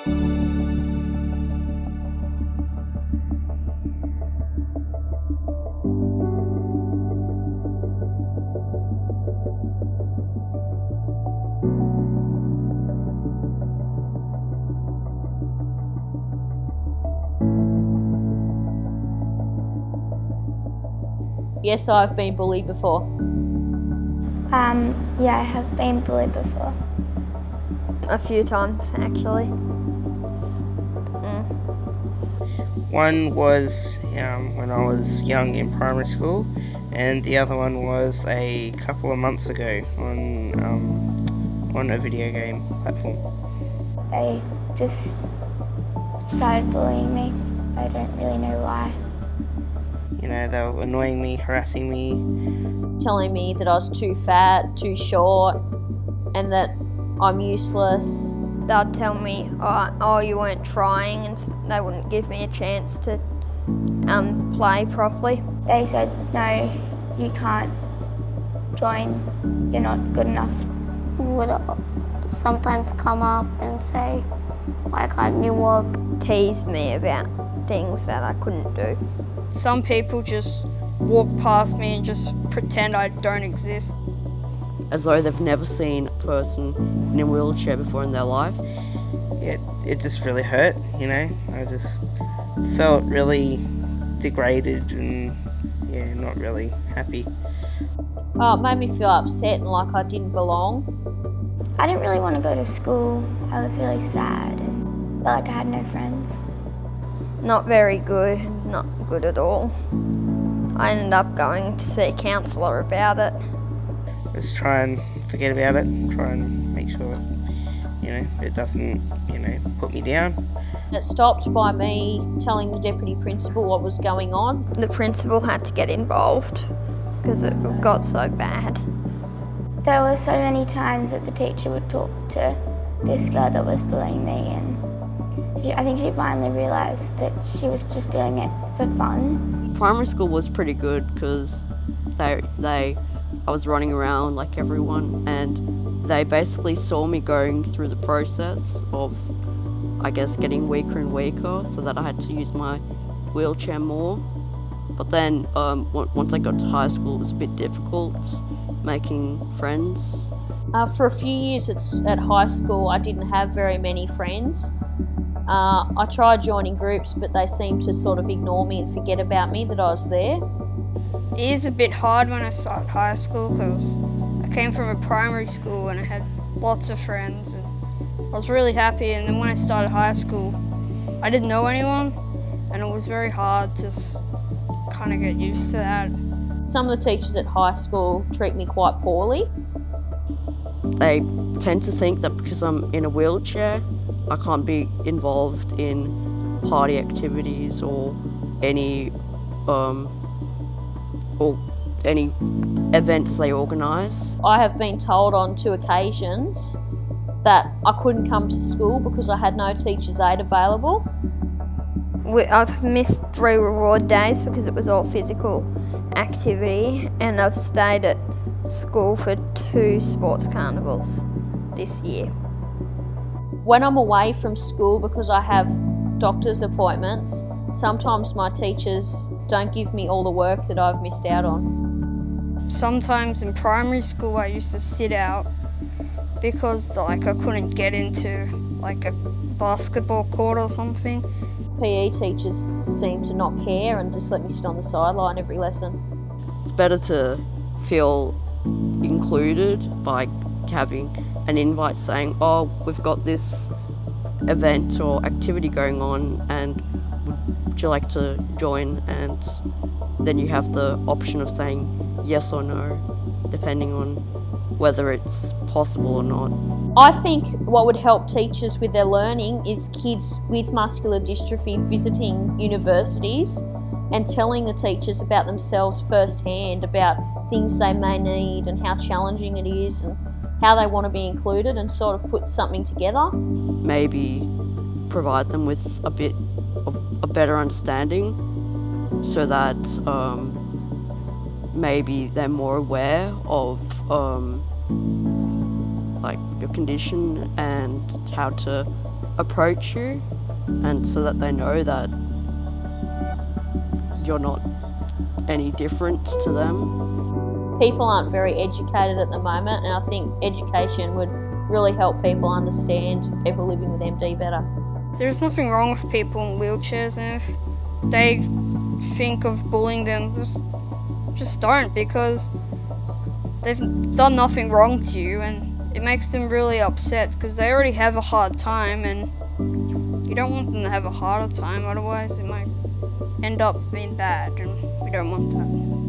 Yes, I've been bullied before. Yeah, I have been bullied before. A few times, actually. One was when I was young in primary school, and the other one was a couple of months ago on a video game platform. They just started bullying me. I don't really know why. You know, they were annoying me, harassing me. Telling me that I was too fat, too short, and that I'm useless. They'd tell me, oh, you weren't trying, and they wouldn't give me a chance to play properly. They said, no, you can't join, you're not good enough. Would sometimes come up and say, why can't you walk? Tease me about things that I couldn't do. Some people just walk past me and just pretend I don't exist. As though they've never seen a person in a wheelchair before in their life. It just really hurt, you know. I just felt really degraded and not really happy. Oh, it made me feel upset and like I didn't belong. I didn't really want to go to school. I was really sad and felt like I had no friends. Not very good, not good at all. I ended up going to see a counsellor about it. Just try and forget about it, try and make sure, it doesn't, put me down. It stopped by me telling the deputy principal what was going on. The principal had to get involved because it got so bad. There were so many times that the teacher would talk to this girl that was bullying me, and I think she finally realised that she was just doing it for fun. Primary school was pretty good because I was running around like everyone, and they basically saw me going through the process of, I guess, getting weaker and weaker, so that I had to use my wheelchair more. But then once I got to high school, it was a bit difficult making friends. For a few years at high school, I didn't have very many friends. I tried joining groups, but they seemed to sort of ignore me and forget about me, that I was there. It is a bit hard when I started high school because I came from a primary school and I had lots of friends and I was really happy, and then when I started high school I didn't know anyone and it was very hard to kind of get used to that. Some of the teachers at high school treat me quite poorly. They tend to think that because I'm in a wheelchair I can't be involved in party activities or any events they organise. I have been told on 2 occasions that I couldn't come to school because I had no teacher's aid available. I've missed 3 reward days because it was all physical activity, and I've stayed at school for 2 sports carnivals this year. When I'm away from school because I have doctor's appointments, sometimes my teachers don't give me all the work that I've missed out on. Sometimes in primary school I used to sit out because I couldn't get into a basketball court or something. PE teachers seem to not care and just let me sit on the sideline every lesson. It's better to feel included by having an invite saying, oh, we've got this event or activity going on and would you like to join? And then you have the option of saying yes or no, depending on whether it's possible or not. I think what would help teachers with their learning is kids with muscular dystrophy visiting universities and telling the teachers about themselves firsthand, about things they may need and how challenging it is and how they want to be included, and sort of put something together. Maybe provide them with a bit of a better understanding so that maybe they're more aware of your condition and how to approach you, and so that they know that you're not any different to them. People aren't very educated at the moment, and I think education would really help people understand people living with MD better. There's nothing wrong with people in wheelchairs, and if they think of bullying them, just don't, because they've done nothing wrong to you, and it makes them really upset because they already have a hard time, and you don't want them to have a harder time, otherwise it might end up being bad, and we don't want that.